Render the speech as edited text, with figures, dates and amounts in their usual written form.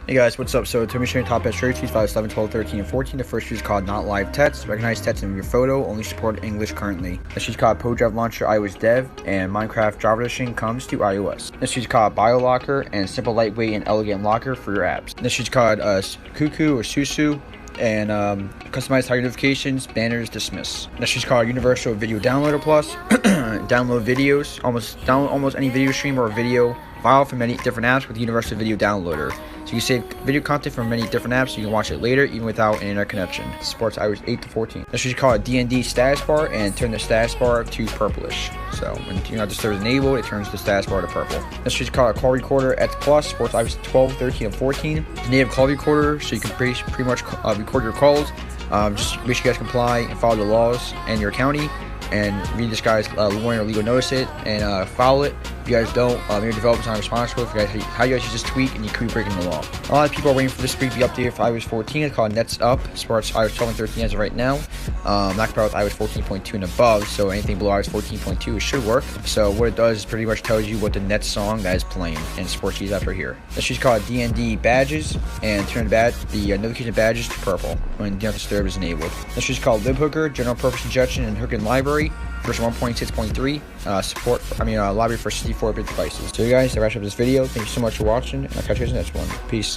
Hey guys, what's up? So to me showing top best search keys, files 11, 12, 13, and 14. The first is called Not Live Text. Recognize text in your photo, only support English currently. This is called PoDrive Launcher iOS Dev, and Minecraft Java Edition comes to iOS. This is called BioLocker and Simple Lightweight and Elegant Locker for your apps. This is called Cuckoo or Susu, and customize target notifications, banners, dismiss. This is called Universal Video Downloader Plus. Download videos, download almost any video stream or video file from many different apps with Universal Video Downloader. So you save video content from many different apps so you can watch it later even without an internet connection. It supports iOS 8 to 14. This is called DND status bar and turn the status bar to purplish. So when Do Not Disturb is enabled, it turns the status bar to purple. This is called a call recorder X Plus, supports iOS 12, 13, and 14. It's a native call recorder, so you can pretty much record your calls. Just make sure you guys comply and follow the laws and your county, and read this guy's warning or legal notice it, and follow it. If you guys don't, your developers aren't responsible for how you guys use this tweak, and you could be breaking the law. A lot of people are waiting for this tweak to be updated for iOS 14. It's called Nets Up. It supports iOS 12 and 13 as of right now. Not compatible with iOS 14.2 and above, so anything below iOS 14.2 it should work. So what it does is pretty much tells you what the Nets song that is playing, and supports these after here. This is called DND badges, and turn the notification badges to purple when Do Not Disturb is enabled. This is called libhooker, general purpose injection and hooking library. Version 1.6.3, library for 64-bit devices. So you guys, that wraps up this video. Thank you so much for watching, and I'll catch you guys in the next one. Peace.